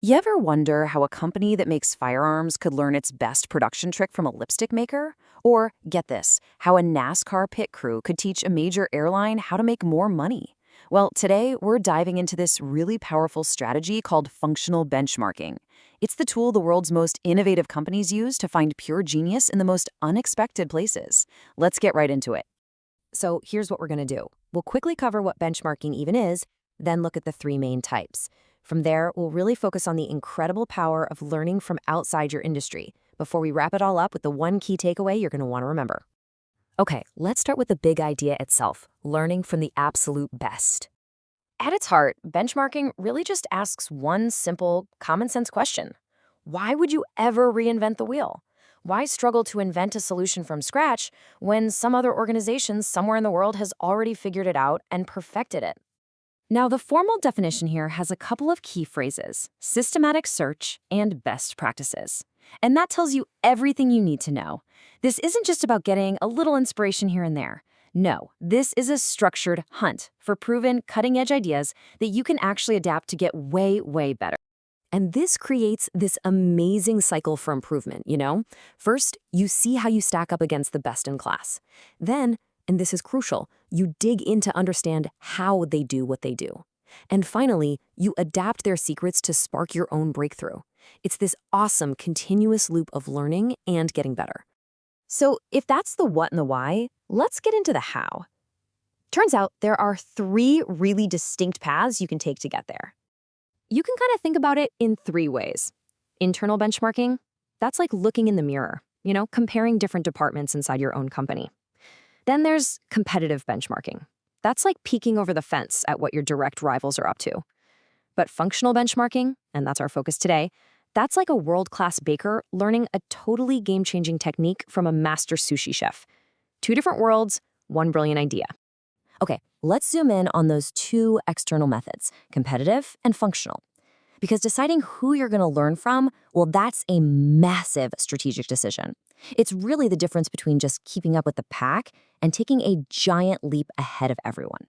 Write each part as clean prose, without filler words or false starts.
You ever wonder how a company that makes firearms could learn its best production trick from a lipstick maker? Or, get this, how a NASCAR pit crew could teach a major airline how to make more money? Well, today we're diving into this really powerful strategy called functional benchmarking. It's the tool the world's most innovative companies use to find pure genius in the most unexpected places. Let's get right into it. So here's what we're going to do. We'll quickly cover what benchmarking even is, then look at the three main types. From there, we'll really focus on the incredible power of learning from outside your industry before we wrap it all up with the one key takeaway you're going to want to remember. Okay, let's start with the big idea itself, learning from the absolute best. At its heart, benchmarking really just asks one simple, common sense question. Why would you ever reinvent the wheel? Why struggle to invent a solution from scratch when some other organization somewhere in the world has already figured it out and perfected it? Now, the formal definition here has a couple of key phrases: systematic search and best practices. And that tells you everything you need to know. This isn't just about getting a little inspiration here and there. No, this is a structured hunt for proven cutting-edge ideas that you can actually adapt to get way, way better. And this creates this amazing cycle for improvement, you know? First, you see how you stack up against the best in class. Then, and this is crucial, you dig in to understand how they do what they do. And finally, you adapt their secrets to spark your own breakthrough. It's this awesome continuous loop of learning and getting better. So if that's the what and the why, let's get into the how. Turns out there are three really distinct paths you can take to get there. You can kind of think about it in three ways. Internal benchmarking, that's like looking in the mirror, comparing different departments inside your own company. Then there's competitive benchmarking. That's like peeking over the fence at what your direct rivals are up to. But functional benchmarking, and that's our focus today, that's like a world-class baker learning a totally game-changing technique from a master sushi chef. Two different worlds, one brilliant idea. Okay, let's zoom in on those two external methods, competitive and functional. Because deciding who you're going to learn from, well, that's a massive strategic decision. It's really the difference between just keeping up with the pack and taking a giant leap ahead of everyone.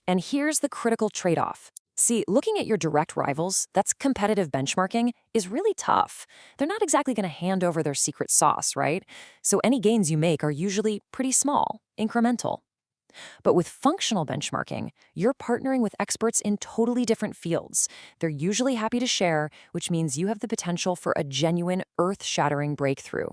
And here's the critical trade-off. See, looking at your direct rivals, that's competitive benchmarking, is really tough. They're not exactly going to hand over their secret sauce, right? So any gains you make are usually pretty small, incremental. But with functional benchmarking, you're partnering with experts in totally different fields. They're usually happy to share, which means you have the potential for a genuine, earth-shattering breakthrough.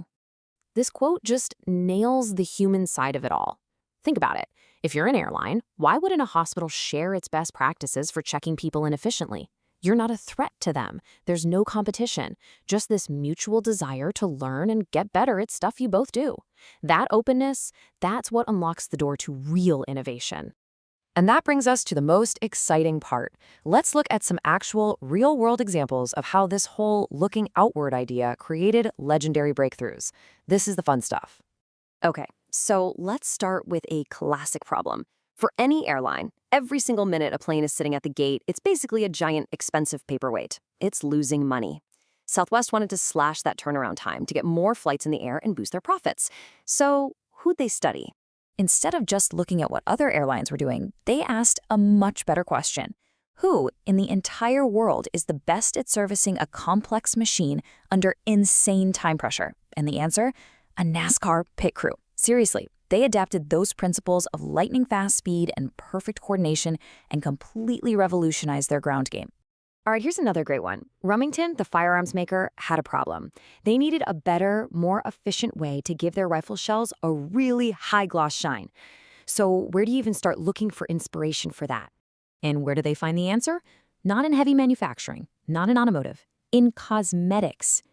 This quote just nails the human side of it all. Think about it. If you're an airline, why wouldn't a hospital share its best practices for checking people in efficiently? You're not a threat to them. There's no competition, just this mutual desire to learn and get better at stuff you both do. That openness, that's what unlocks the door to real innovation. And that brings us to the most exciting part. Let's look at some actual real-world examples of how this whole looking outward idea created legendary breakthroughs. This is the fun stuff. Okay, so let's start with a classic problem. For any airline, every single minute a plane is sitting at the gate, it's basically a giant, expensive paperweight. It's losing money. Southwest wanted to slash that turnaround time to get more flights in the air and boost their profits. So who'd they study? Instead of just looking at what other airlines were doing, they asked a much better question. Who in the entire world is the best at servicing a complex machine under insane time pressure? And the answer? A NASCAR pit crew. Seriously, they adapted those principles of lightning-fast speed and perfect coordination and completely revolutionized their ground game. All right, here's another great one. Remington, the firearms maker, had a problem. They needed a better, more efficient way to give their rifle shells a really high-gloss shine. So where do you even start looking for inspiration for that? And where do they find the answer? Not in heavy manufacturing, not in automotive, in cosmetics.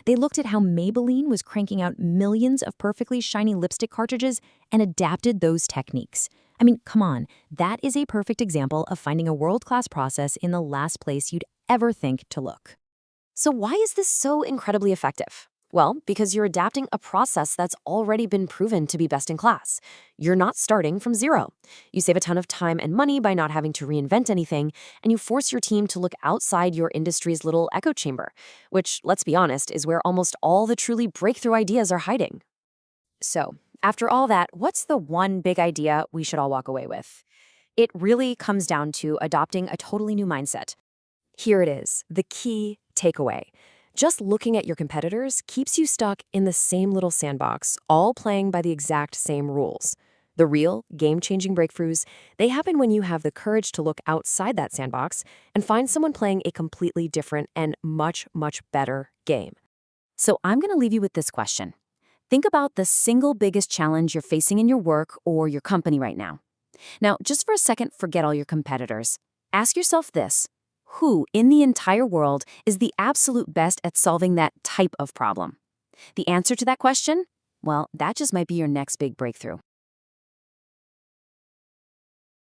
They looked at how Maybelline was cranking out millions of perfectly shiny lipstick cartridges and adapted those techniques. I mean, come on, that is a perfect example of finding a world-class process in the last place you'd ever think to look. So why is this so incredibly effective? Well, because you're adapting a process that's already been proven to be best in class. You're not starting from zero. You save a ton of time and money by not having to reinvent anything, and you force your team to look outside your industry's little echo chamber, which, let's be honest, is where almost all the truly breakthrough ideas are hiding. So, after all that, what's the one big idea we should all walk away with? It really comes down to adopting a totally new mindset. Here it is, the key Takeaway. Just looking at your competitors keeps you stuck in the same little sandbox, all playing by the exact same rules. The real, game-changing breakthroughs, they happen when you have the courage to look outside that sandbox and find someone playing a completely different and much, much better game. So I'm going to leave you with this question. Think about the single biggest challenge you're facing in your work or your company right now. Now, just for a second, forget all your competitors. Ask yourself this: who in the entire world is the absolute best at solving that type of problem? The answer to that question? Well, that just might be your next big breakthrough.